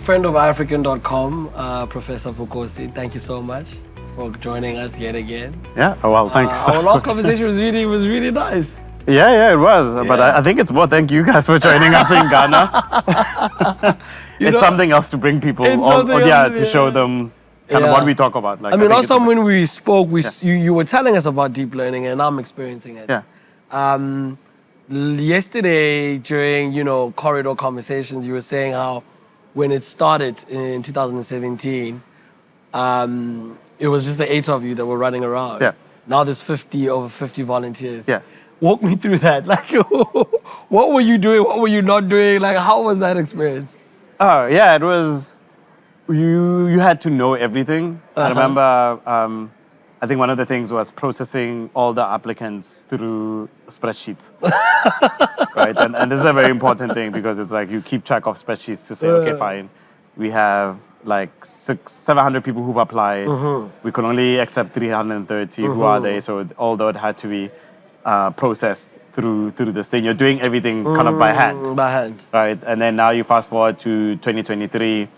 friend of African.com, Professor Vukosi. Thank you so much for joining us yet again. Yeah, well, thanks. Our last conversation was really nice. Yeah, it was. Yeah. But I think it's more thank you guys for joining us in Ghana. It's something else to bring people on, to show them kind of what we talk about. Like, I mean, also when we spoke, you were telling us about deep learning, and I'm experiencing it. Yeah. Yesterday, during corridor conversations, you were saying how when it started in 2017, it was just the 8 of you that were running around. Yeah. Now there's over 50 volunteers. Yeah. Walk me through that. Like, what were you doing? What were you not doing? Like, how was that experience? Oh, yeah, it was, you had to know everything. I remember, I think one of the things was processing all the applicants through spreadsheets, right? And this is a very important thing because it's like you keep track of spreadsheets to say, okay, fine, we have like 700 people who've applied. We can only accept 330. Who are they? So all that had to be processed through this thing. You're doing everything kind of by hand. Right? And then now you fast forward to 2023.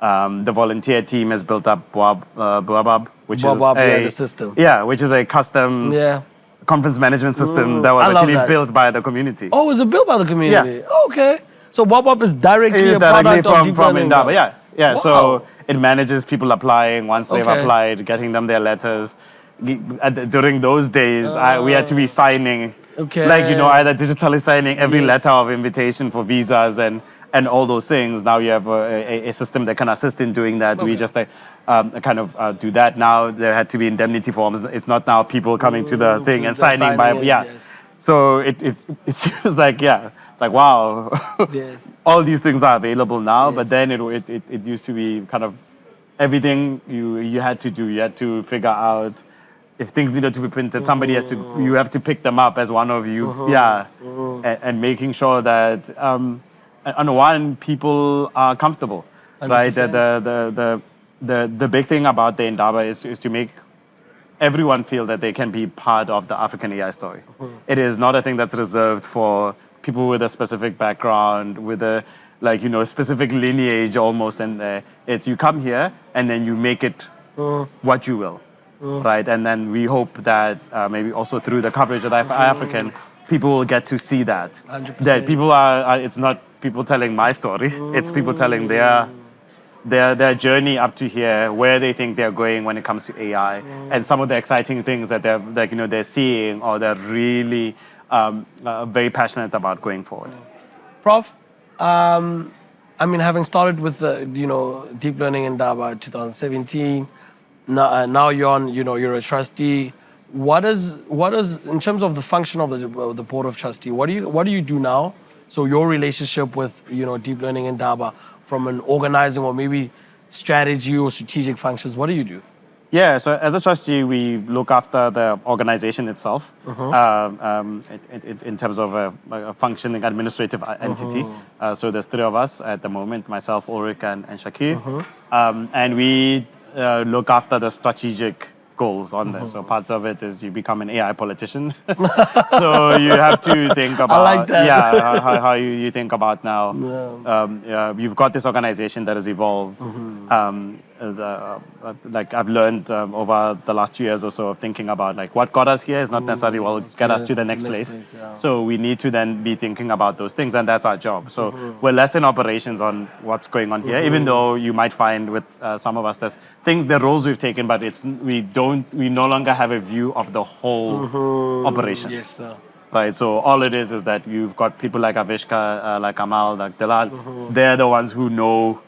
The volunteer team has built up Boabab, which is the system. Yeah, which is a custom conference management system that was actually built by the community. Oh, was it built by the community? Yeah. Oh, okay. So Boabab is directly a product of Deep Learning Indaba. Yeah. Wow. So it manages people applying once they've applied, getting them their letters. During those days, we had to be signing, either digitally signing every letter of invitation for visas and all those things. Now you have a system that can assist in doing that. We just do that. Now there had to be indemnity forms. It's not now people coming to the thing and signing by. So it seems like, it's like, wow, all these things are available now. But then it used to be kind of everything you had to do. You had to figure out if things needed to be printed, you have to pick them up as one of you. And making sure that, on one, people are comfortable, 100%. Right? The big thing about the Indaba is to make everyone feel that they can be part of the African AI story. It is not a thing that's reserved for people with a specific background, with a specific lineage almost, and it's you come here and then you make it what you will, right? And then we hope that maybe also through the coverage of African, people will get to see that. 100%. That people it's not people telling my story, it's people telling their journey up to here, where they think they're going when it comes to AI, and some of the exciting things that they're seeing or they're really very passionate about going forward. Prof, having started with Deep Learning Indaba 2017, now you're a trustee. What is in terms of the function of the board of trustee? What do you do now? So your relationship with Deep Learning Indaba from an organizing or maybe strategy or strategic functions, what do you do? Yeah, so as a trustee, we look after the organization itself in terms of a functioning administrative entity. So there's 3 of us at the moment, myself, Ulrich, and Shakir. And we look after the strategic goals on there. So parts of it is you become an AI politician. So you have to think about I like that. how you think about now. You've got this organization that has evolved. Like I've learned over the last 2 years or so of thinking about like what got us here is not necessarily what will get us to the next place. So we need to then be thinking about those things, and that's our job. So we're less in operations on what's going on here, even though you might find with some of us there's the roles we've taken, but we no longer have a view of the whole operation. Yes, sir. Right, so all it is that you've got people like Avishka, like Amal, like Dalal. They're the ones who know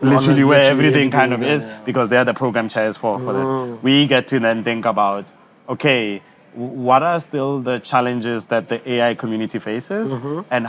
literally where everything kind of is because they're the program chairs for this. We get to then think about, okay, what are still the challenges that the AI community faces? And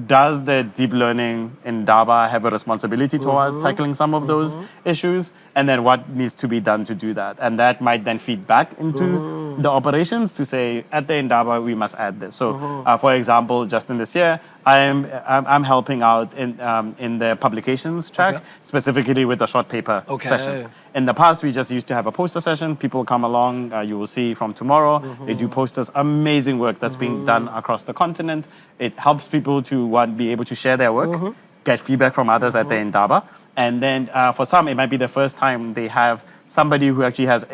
does the Deep Learning Indaba have a responsibility towards tackling some of those issues? And then what needs to be done to do that? And that might then feed back into the operations to say, at the Indaba, we must add this. So, for example, just in this year, I'm helping out in the publications track, specifically with the short paper sessions. In the past, we just used to have a poster session. People come along, you will see from tomorrow. They do posters, amazing work that's being done across the continent. It helps people to be able to share their work. get feedback from others at the Indaba. And then for some, it might be the first time they have somebody who actually has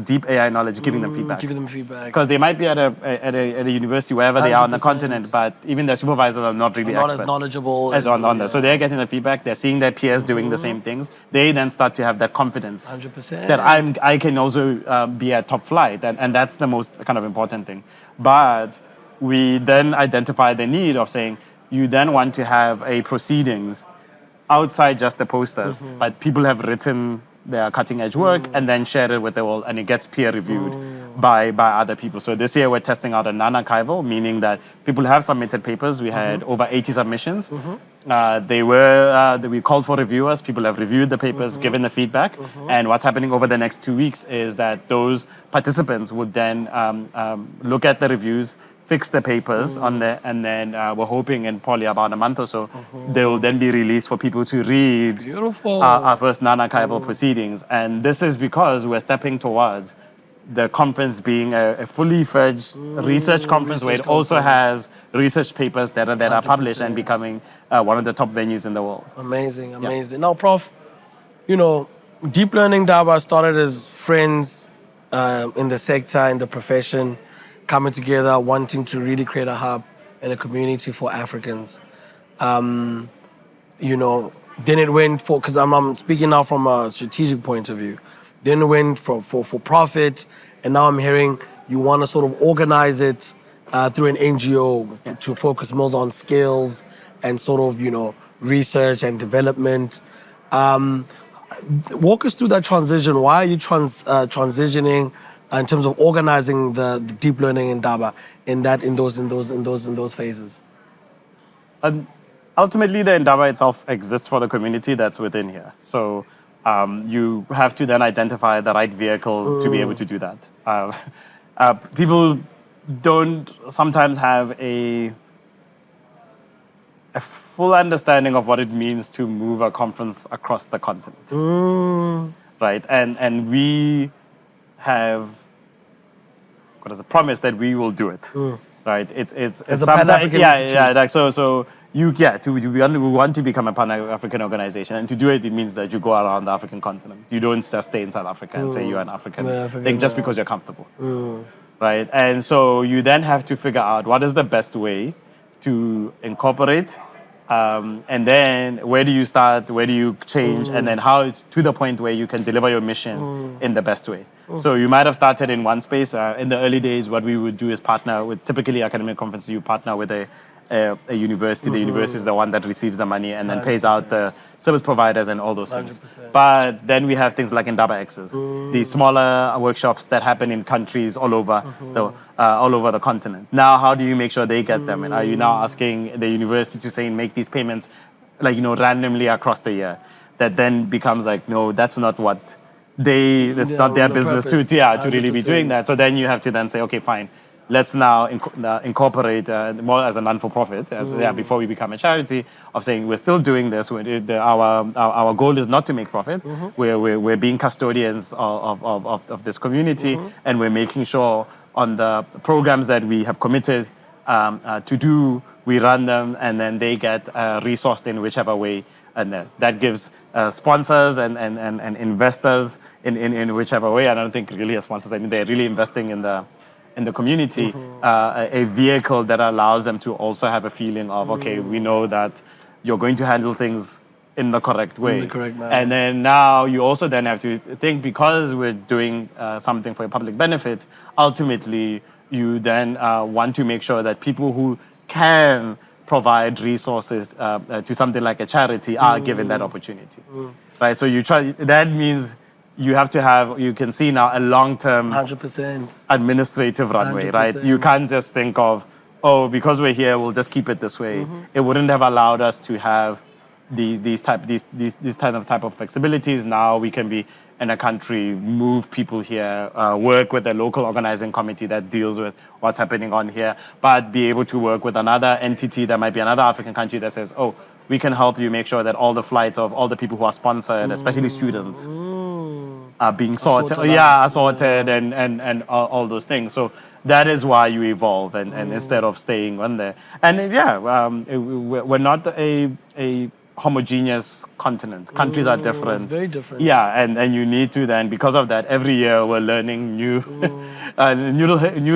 deep AI knowledge giving them feedback. Giving them feedback. Because they might be at a university, wherever they are on the continent, but even their supervisors are not really not experts. as knowledgeable as on that. So they're getting the feedback, they're seeing their peers doing the same things. They then start to have that confidence 100%. that I can also be at top flight. And that's the most kind of important thing. But we then identify the need of saying, you then want to have a proceedings outside just the posters, but people have written their cutting edge work and then share it with the world, and it gets peer reviewed by other people. So this year we're testing out a non-archival, meaning that people have submitted papers. We had over 80 submissions. We called for reviewers. People have reviewed the papers, given the feedback. And what's happening over the next 2 weeks is that those participants would then look at the reviews, fix the papers on there, and then we're hoping in probably about a month or so, they will then be released for people to read. Beautiful. Our first non-archival proceedings. And this is because we're stepping towards the conference being a fully fledged research conference where it also has research papers that are published and becoming one of the top venues in the world. Amazing, amazing. Now, Prof, Deep Learning Indaba started as friends in the sector, in the profession, coming together, wanting to really create a hub and a community for Africans. Then it went for, because I'm speaking now from a strategic point of view, then it went for profit, and now I'm hearing you want to sort of organize it through an NGO to focus more on skills and sort of, research and development. Walk us through that transition. Why are you transitioning in terms of organizing the Deep Learning Indaba in those phases? Ultimately, the Indaba itself exists for the community that's within here. So you have to then identify the right vehicle to be able to do that. People don't sometimes have a full understanding of what it means to move a conference across the continent, right? And we have got as a promise that we will do it, right? It's a Pan-African institute. We want to become a Pan-African organization, and to do it, it means that you go around the African continent. You don't just stay in South Africa and say you're an African thing just because you're comfortable, right? And so you then have to figure out what is the best way to incorporate, and then where do you start, where do you change, and then how to the point where you can deliver your mission in the best way. So you might have started in one space. In the early days, what we would do is partner with, typically academic conferences, you partner with a university. The university is the one that receives the money and then pays out the service providers and all those things. 100%. But then we have things like Indaba X's, the smaller workshops that happen in countries all over the continent. Now, how do you make sure they get them? And are you now asking the university to say make these payments, randomly across the year? That then becomes no, that's not what it's not their business to really be doing that. So then you have to then say, okay, fine. Let's now incorporate more as a non-for-profit, before we become a charity, of saying we're still doing this. Our goal is not to make profit. We're being custodians of this community, and we're making sure on the programs that we have committed to do, we run them, and then they get resourced in whichever way. And that gives sponsors and investors in whichever way. I don't think really as sponsors, they're really investing in the community, a vehicle that allows them to also have a feeling of, okay, we know that you're going to handle things in the correct way. In the correct manner. And then now you also then have to think, because we're doing something for a public benefit, ultimately you then want to make sure that people who can provide resources to something like a charity are given that opportunity. Right? So that means you have to have, you can see now, a long-term 100% administrative runway, 100%. right? You can't just think of, because we're here, we'll just keep it this way. It wouldn't have allowed us to have these type of flexibilities. Now we can be in a country, move people here, work with a local organizing committee that deals with what's happening on here, but be able to work with another entity that might be another African country that says, we can help you make sure that all the flights of all the people who are sponsored, especially students, are being sorted. Sorted and all those things. So that is why you evolve, and instead of staying on there. And we're not a homogeneous continent. Countries are different. It's very different. Yeah, and you need to then, because of that, every year we're learning new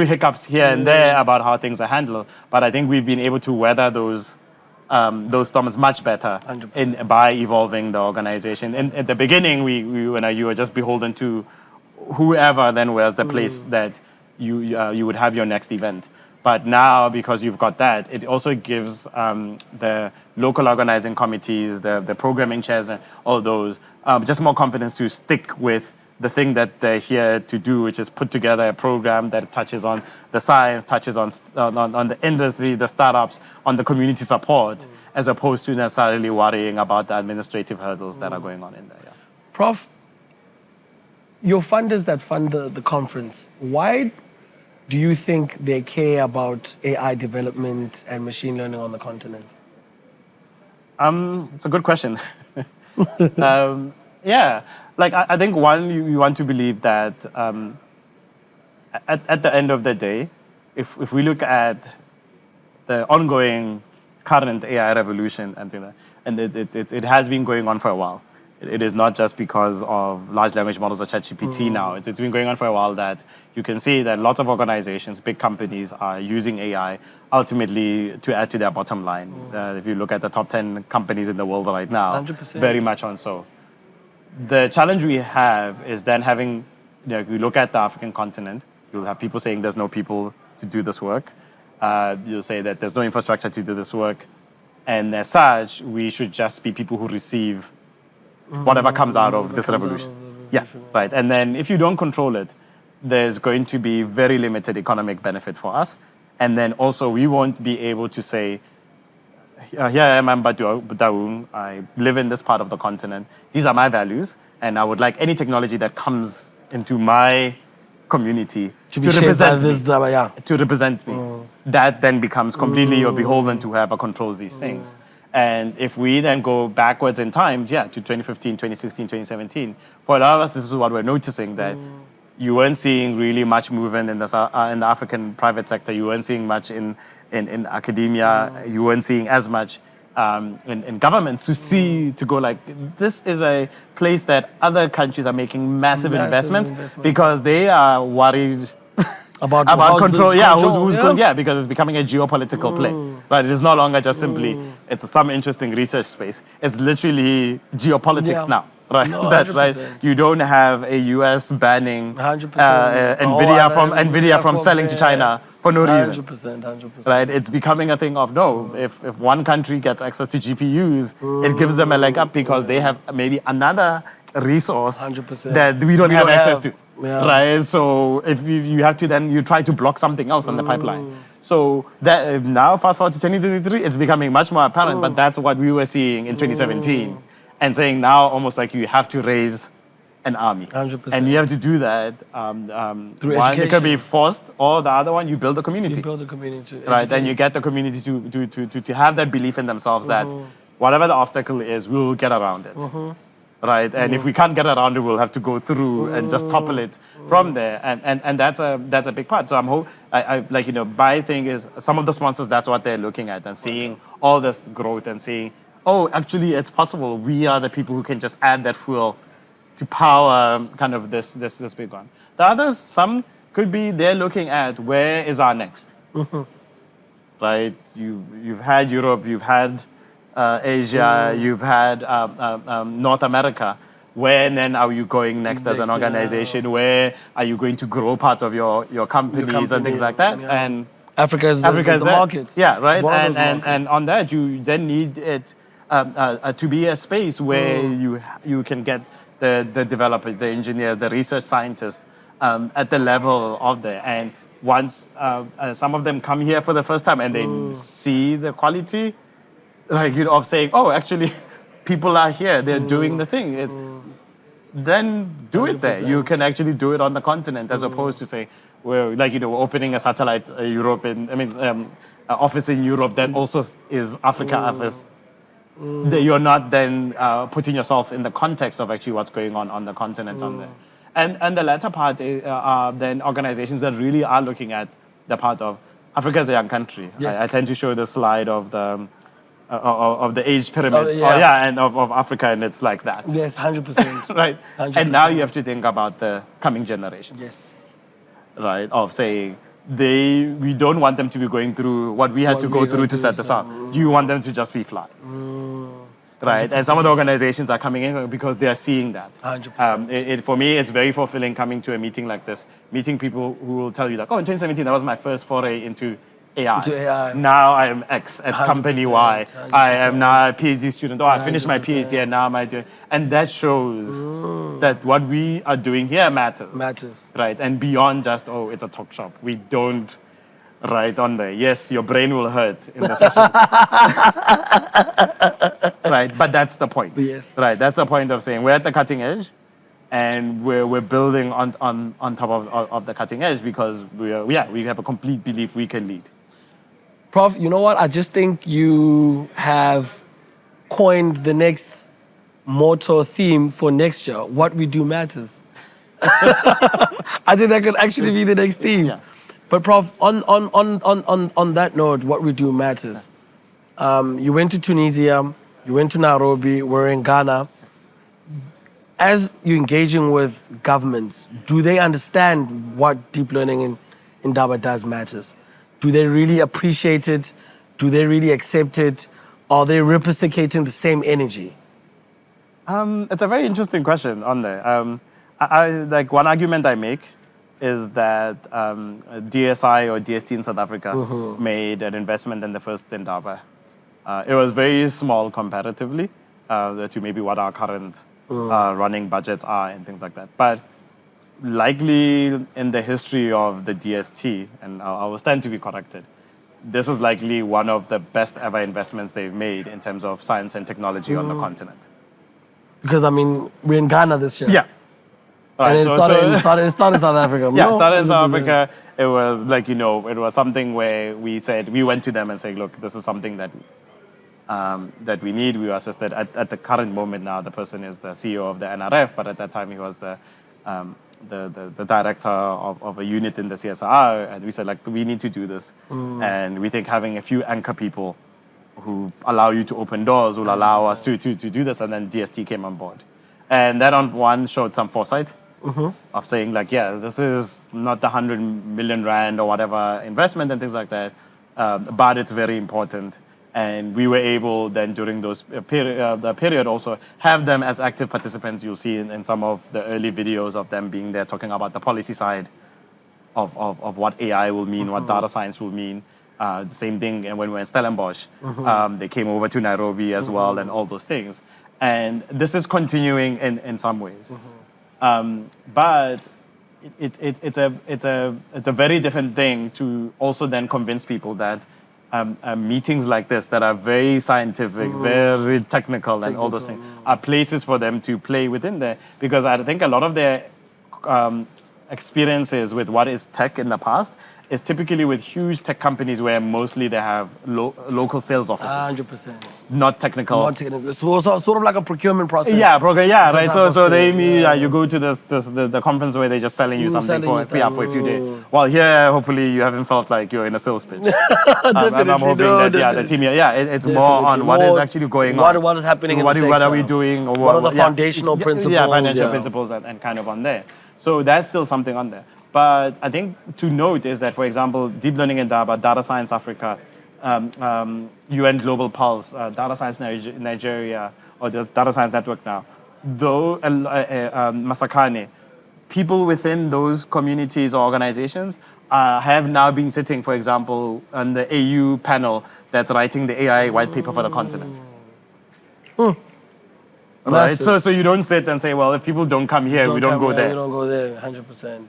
hiccups here and there about how things are handled. But I think we've been able to weather those storms much better by evolving the organization. And at the beginning, you were just beholden to whoever then was the place that you would have your next event. But now, because you've got that, it also gives the local organizing committees, the programming chairs, and all those just more confidence to stick with the thing that they're here to do, which is put together a program that touches on the science, touches on the industry, the startups, on the community support, as opposed to necessarily worrying about the administrative hurdles that are going on in there. Yeah. Prof, your funders that fund the conference, why do you think they care about AI development and machine learning on the continent? It's a good question. Yeah, like I think one, you want to believe that at the end of the day, if we look at the ongoing current AI revolution and it has been going on for a while. It is not just because of large language models or ChatGPT now. It's been going on for a while that you can see that lots of organizations, big companies are using AI ultimately to add to their bottom line. If you look at the top 10 companies in the world right now, 100%. very much on so. The challenge we have is then having, if you look at the African continent, you'll have people saying there's no people to do this work. You'll say that there's no infrastructure to do this work. And as such, we should just be people who receive whatever comes out of this revolution. Yeah, right. And then if you don't control it, there's going to be very limited economic benefit for us. And then also we won't be able to say, here I am, I'm Badaung, I live in this part of the continent. These are my values. And I would like any technology that comes into my community to represent me. To represent me. That then becomes completely you're beholden to whoever controls these things. And if we then go backwards in time, to 2015, 2016, 2017, for a lot of us, this is what we're noticing, that you weren't seeing really much movement in the African private sector. You weren't seeing much in academia. You weren't seeing as much in government to go like, this is a place that other countries are making massive investments because they are worried about control. Because it's becoming a geopolitical play. Right? It is no longer just simply it's some interesting research space. It's literally geopolitics now. Right? No, That's right. You don't have a US banning 100%. Nvidia from selling to China for no reason. 100%. Right? It's becoming a thing of if one country gets access to GPUs, it gives them a leg up because they have maybe another resource 100%. that we don't have access to. Yeah. Right, so if you have to, then you try to block something else on the pipeline. So that now, fast forward to 2023, it's becoming much more apparent. But that's what we were seeing in 2017, and saying now almost like you have to raise an army, 100%. and you have to do that. Through one, education. it could be forced, or the other one, you build a community. You build a community, right? And you get the community to have that belief in themselves that whatever the obstacle is, we'll get around it. Right, and if we can't get around it, we'll have to go through and just topple it from there, and that's a big part. So my thing is some of the sponsors, that's what they're looking at and seeing all this growth and seeing, oh, actually it's possible. We are the people who can just add that fuel to power kind of this big one. The others, some could be they're looking at where is our next, right? You've had Europe, you've had Asia, you've had North America. Where then are you going next as an organization? Where are you going to grow part of your companies and things like that? Yeah. And Africa is the market. Yeah, right. And on that, you then need it to be a space where you can get the developers, the engineers, the research scientists at the level of there. And once some of them come here for the first time and they see the quality, of saying, oh, actually, people are here, they're doing the thing. Then do 100%. It there. You can actually do it on the continent as opposed to say, we're opening a satellite office in Europe that also is Africa office. You're not then putting yourself in the context of actually what's going on the continent on there. And the latter part are then organizations that really are looking at the part of Africa as a young country. Yes. I tend to show the slide of the of the age pyramid. And of Africa, and it's like that. Yes, 100%. Right? 100%. And now you have to think about the coming generations. Yes. Right? Of saying, we don't want them to be going through what we had to go through to set this up. Do you want them to just be fly? Right? 100%. And some of the organizations are coming in because they are seeing that. 100%. For me, it's very fulfilling coming to a meeting like this, meeting people who will tell you like, oh, in 2017, that was my first foray into AI. Now I am X at company Y. 100%. I am now a PhD student. Oh, I finished my PhD and now I'm doing. And that shows that what we are doing here matters. Right? And beyond just, oh, it's a talk shop. We don't write on there. Yes, your brain will hurt in the sessions. Right? But that's the point. Yes. Right? That's the point of saying we're at the cutting edge. And we're building on top of the cutting edge because we have a complete belief we can lead. Prof, you know what? I just think you have coined the next motto theme for next year. What we do matters. I think that could actually be the next theme. Yeah. But Prof, on that note, what we do matters. You went to Tunisia, you went to Nairobi, we're in Ghana. As you're engaging with governments, do they understand what deep learning in Indaba does matters? Do they really appreciate it? Do they really accept it? Are they reciprocating the same energy? It's a very interesting question on there. I like one argument I make is that DSI or DST in South Africa made an investment in the first Indaba. It was very small comparatively to maybe what our current running budgets are and things like that. But likely in the history of the DST, and I will stand to be corrected, this is likely one of the best ever investments they've made in terms of science and technology on the continent. Because, I mean, we're in Ghana this year. Yeah. Right, and it started in South Africa. Yeah, it started in South Africa. It was like, it was something where we went to them and said, look, this is something that we need. We were assisted. At the current moment now, the person is the CEO of the NRF, but at that time he was the director of a unit in the CSR, and we said, like, we need to do this. And we think having a few anchor people who allow you to open doors will allow us to do this, and then DST came on board. And that on one showed some foresight of saying, like, yeah, this is not the 100 million rand or whatever investment and things like that, but it's very important. And we were able then during the period also have them as active participants. You'll see in some of the early videos of them being there talking about the policy side of what AI will mean, what data science will mean. The same thing, and when we were in Stellenbosch, they came over to Nairobi as well and all those things. And this is continuing in some ways. But it's a very different thing to also then convince people that meetings like this that are very scientific, very technical and all those things are places for them to play within there. Because I think a lot of their experiences with what is tech in the past is typically with huge tech companies where mostly they have local sales offices. 100%. Not technical. Not technical. So sort of like a procurement process. Yeah, right. So they you go to the conference where they're just selling you something for a few days. Well, here, hopefully you haven't felt like you're in a sales pitch. I'm hoping that the team here, it's more on what is actually going on. What is happening in the sector. What are we doing? Or what are the foundational principles? Yeah, financial principles and kind of on there. So that's still something on there. But I think to note is that, for example, Deep Learning Indaba, Data Science Africa, UN Global Pulse, Data Science Nigeria, or the Data Science Network now, though Masakane, people within those communities or organizations have now been sitting, for example, on the AU panel that's writing the AI white paper for the continent. Right? So you don't sit and say, well, if people don't come here, we don't go there. We don't go there, 100%.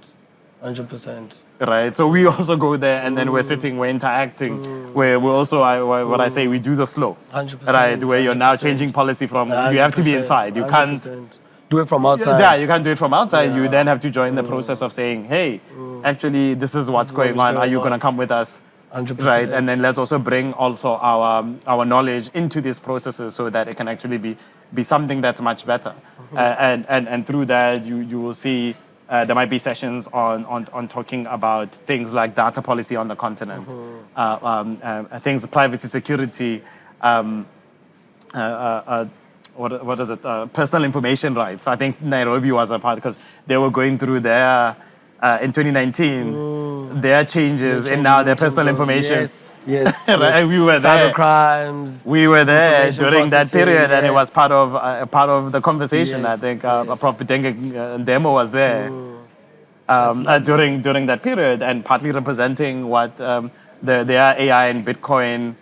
100%. Right, so we also go there and then we're sitting, we're interacting, where we're also, what I say, we do the slow. 100%. Right, where you're now changing policy from, you have to be inside. You 100%. can't do it from outside. Yeah, you can't do it from outside. You then have to join the process of saying, hey, actually, this is what's going on. Are you going to come with us? 100%. Right, and then let's also bring also our knowledge into these processes so that it can actually be something that's much better. And through that, you will see there might be sessions on talking about things like data policy on the continent, things privacy, security, what is it? Personal information rights. I think Nairobi was a part because they were going through their in 2019 their changes and now their personal information. Yes. Right? We were there. Cyber crimes. We were there during that period, and it was yes. part of the conversation. I Yes, think yes. Prof. Demo was there during that period, and partly representing what their AI and Bitcoin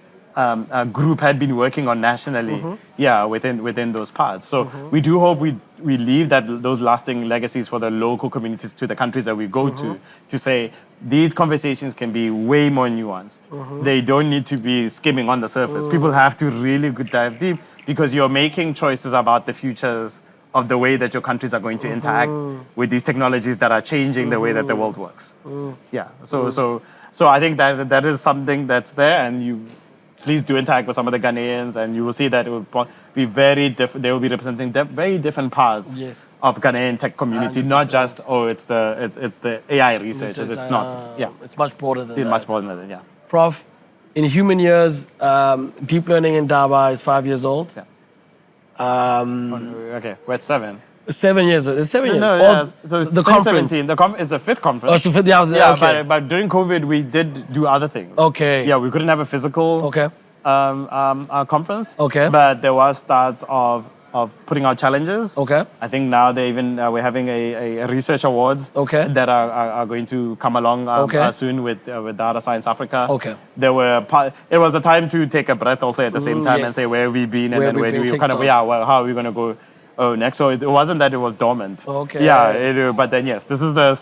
group had been working on nationally. Yeah, within those parts. So we do hope we leave those lasting legacies for the local communities to the countries that we go to say these conversations can be way more nuanced. They don't need to be skimming on the surface. People have to really dive deep because you're making choices about the futures of the way that your countries are going to interact with these technologies that are changing the way that the world works. Yeah. So I think that is something that's there, and you please do interact with some of the Ghanaians, and you will see that it will be very different. They will be representing very different parts of Ghanaian tech community, 100%. Not just it's the AI researchers. It's not. Yeah, it's much broader than that. Much more than that. Yeah. Prof, in human years, Deep Learning Indaba is 5 years old. Yeah. Okay, we're at 7. 7 years old. It's 7 years. No, yeah. So the conference. It's the 5th conference. Oh, it's the 5th. Yeah, okay. But during COVID, we did do other things. Okay. Yeah, we couldn't have a physical conference. Okay. But there was starts of putting out challenges. Okay. I think now they even we're having a research awards. Okay. That are going to come along soon with Data Science Africa. Okay. It was a time to take a breath also at the same time and say where have we been and then where do we kind of how are we going to go. Oh, next. So it wasn't that it was dormant. Okay. Yeah, but then yes, this is the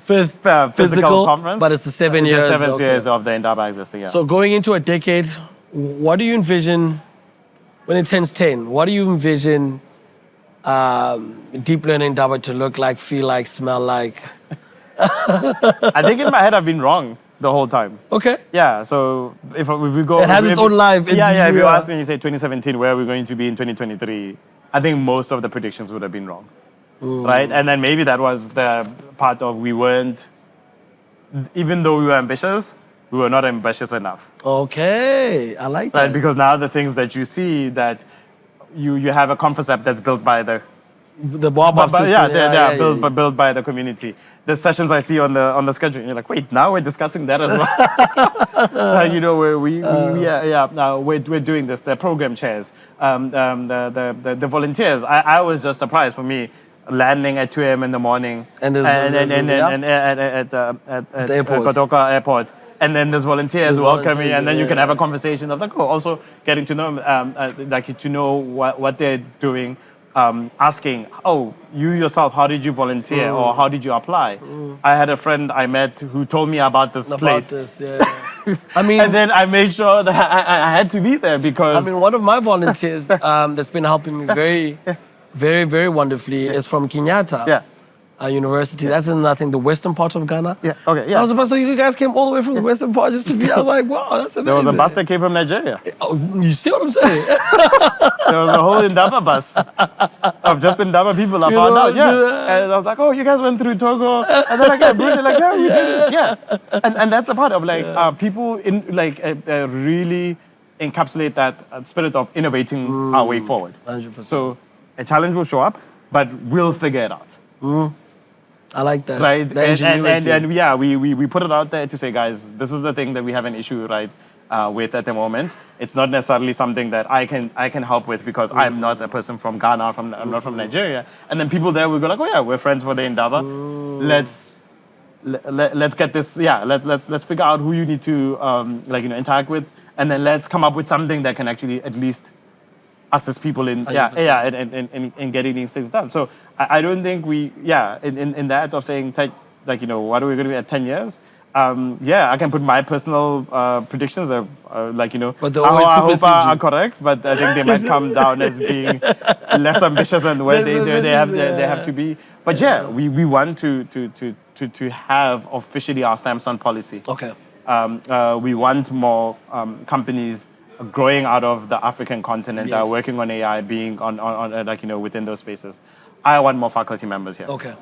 fifth physical conference. But it's the 7 years. The 7 years of the Indaba existing. Yeah. So going into a decade, what do you envision when it turns 10? What do you envision Deep Learning Indaba to look like, feel like, smell like? I think in my head I've been wrong the whole time. Okay. Yeah. So if we go, it has its own life. Yeah. If you ask me, you say 2017, where are we going to be in 2023? I think most of the predictions would have been wrong, right? And then maybe that was the part of we weren't, even though we were ambitious, we were not ambitious enough. Okay, I like that. Right, because now the things that you see that you have a concept that's built by the Bob system. Yeah, built by the community. The sessions I see on the schedule, you're like, wait, now we're discussing that as well. Where we're doing this. The program chairs, the volunteers. I was just surprised for me landing at 2 a.m. in the morning and at the airport. Kotoka Airport. And then there's volunteers welcoming, and then you can have a conversation of also getting to know what they're doing. Asking, you yourself, how did you volunteer or how did you apply? I had a friend I met who told me about this place. I mean, and then I made sure that I had to be there because... I mean, one of my volunteers that's been helping me very, very, very wonderfully is from Kenyatta. University. That's in, I think, the western part of Ghana. Yeah, okay, yeah. I was about to say, you guys came all the way from the western part just to be, I was like, wow, that's amazing. There was a bus that came from Nigeria. Oh, you see what I'm saying? There was a whole Indaba bus of just Indaba people I found out, And I was like, you guys went through Togo. And then I got Brunei, we did it. Yeah. And that's a part of, people really encapsulate that spirit of innovating our way forward. 100%. So a challenge will show up, but we'll figure it out. I like that. Right, we put it out there to say, guys, this is the thing that we have an issue, right, with at the moment. It's not necessarily something that I can help with because I'm not a person from Ghana, I'm not from Nigeria. And then people there will go like, we're friends for the Indaba. Let's get this. Let's figure out who you need to interact with, and then let's come up with something that can actually at least assist people in in getting these things done. So I don't think in that of saying what are we going to be at 10 years? I can put my personal predictions but I hope are correct, but I think they might come down as being less ambitious than where they have to be. But we want to have officially our stamps on policy. Okay. We want more companies growing out of the African continent that are working on AI, being on within those spaces. I want more faculty members here. Okay.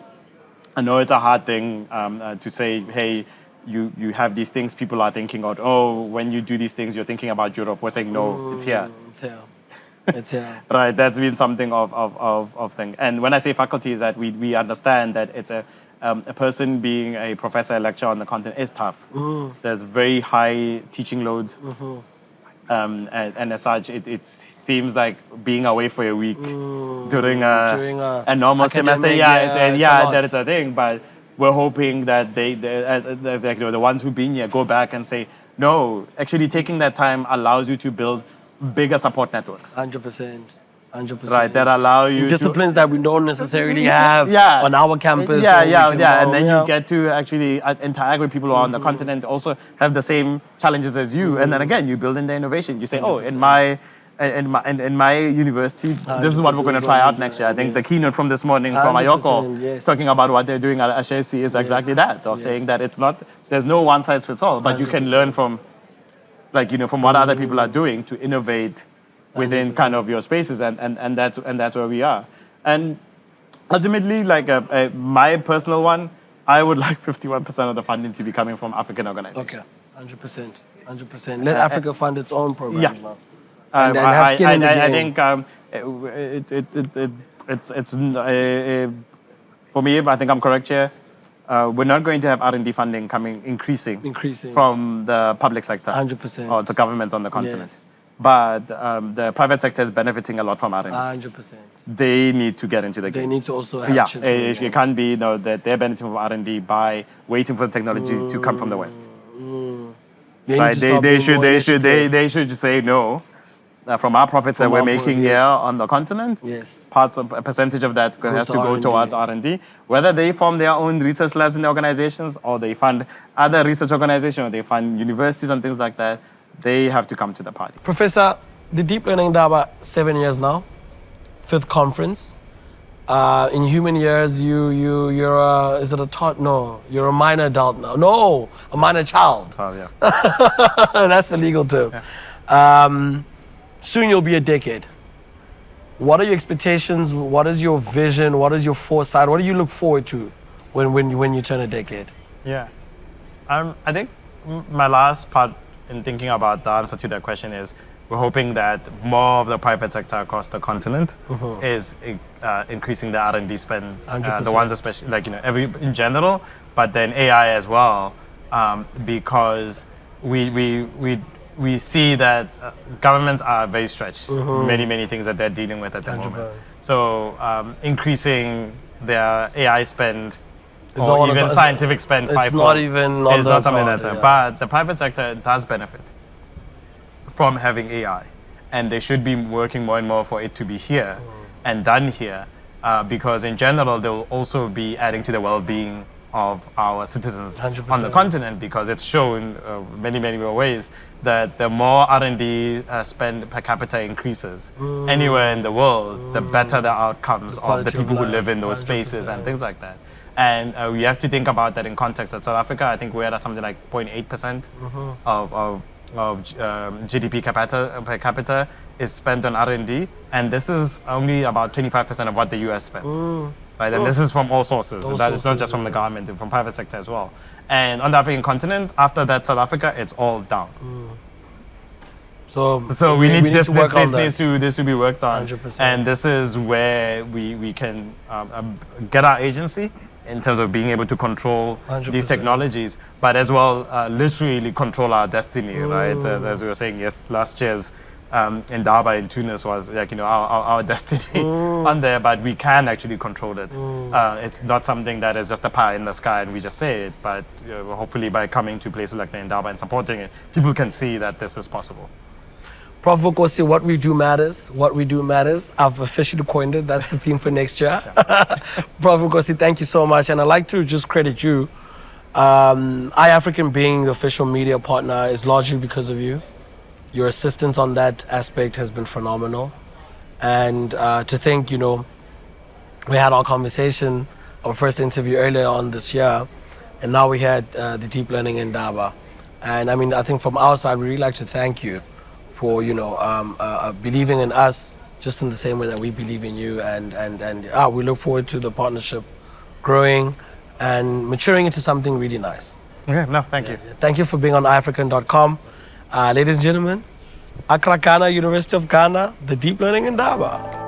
I know it's a hard thing to say, hey, you have these things, people are thinking when you do these things, you're thinking about Europe. We're saying, no, it's here. It's here. Right, that's been something of thing. And when I say faculty, is that we understand that it's a person being a professor, a lecturer on the continent is tough. There's very high teaching loads. And as such, it seems like being away for a week during a normal semester. That is a thing. But we're hoping that the ones who've been here go back and say, no, actually taking that time allows you to build bigger support networks. 100%. Right, that allow you disciplines that we don't necessarily have on our campus. And then you get to actually interact with people who are on the continent, also have the same challenges as you, and then again you build in the innovation. You say, 100%. in my university, this is what we're going to try out next year. I think the keynote from this morning from Ayoko, talking about what they're doing at Ashesi is exactly that, of saying that there's no one size fits all, but 100%. You can learn from, from what other people are doing to innovate within kind of your spaces, and that's where we are. And ultimately, my personal one, I would like 51% of the funding to be coming from African organizations. Okay, 100%. Let Africa fund its own programs now. And have skin in the game. I think for me, I think I'm correct here. We're not going to have R&D funding increasing from the public sector 100%. or the government on the continent. Yes. But the private sector is benefiting a lot from R&D. 100%. They need to get into the game. They need to also have it can't be that they're benefiting from R&D by waiting for the technology to come from the West. They should say no. From our profits that we're making here on the continent, a percentage of that has to go towards R&D. Whether they form their own research labs in the organizations, or they fund other research organizations, or they fund universities and things like that, they have to come to the party. Professor, the Deep Learning Indaba, 7 years now, 5th conference. In human years, you're a minor adult now. No, a minor child. Oh, yeah. That's the legal term. Yeah. Soon you'll be a decade. What are your expectations? What is your vision? What is your foresight? What do you look forward to when you turn a decade? Yeah. I think my last part in thinking about the answer to that question is we're hoping that more of the private sector across the continent is increasing the R&D spend. The ones especially, in general, but then AI as well, because we see that governments are very stretched. Many things that they're dealing with at the moment. So increasing their AI spend, or even scientific spend, it's not even on it's not something that's but the private sector does benefit from having AI, and they should be working more and more for it to be here and done here, because in general they'll also be adding to the well-being of our citizens 100%. On the continent, because it's shown many ways that the more R&D spend per capita increases anywhere in the world, the better the outcomes of the people who live in those spaces 100%. And things like that. And we have to think about that in context. At South Africa, I think we're at something like 0.8% of GDP per capita is spent on R&D, and this is only about 25% of what the US spends. Right? And this is from all sources. It's not just from the government, it's from private sector as well. And on the African continent, after that, South Africa, it's all down. So we need this needs to be worked on. 100%. And this is where we can get our agency in terms of being able to control 100%. These technologies, but as well literally control our destiny, right? As we were saying, last year's Indaba in Tunis was our destiny on there, but we can actually control it. It's not something that is just a pie in the sky and we just say it, but hopefully by coming to places like the Indaba and supporting it, people can see that this is possible. Prof. Vukosi, what we do matters. What we do matters. I've officially coined it. That's the theme for next year. Prof. Vukosi, thank you so much. And I'd like to just credit you. iAfrican being the official media partner is largely because of you. Your assistance on that aspect has been phenomenal. And to think, we had our conversation, our first interview earlier on this year, and now we had the Deep Learning Indaba. And I think from our side, we really like to thank you for believing in us just in the same way that we believe in you, and we look forward to the partnership growing and maturing into something really nice. Okay, no, thank you. Thank you for being on iAfrican.com. Ladies and gentlemen, Accra, Ghana, University of Ghana, the Deep Learning Indaba.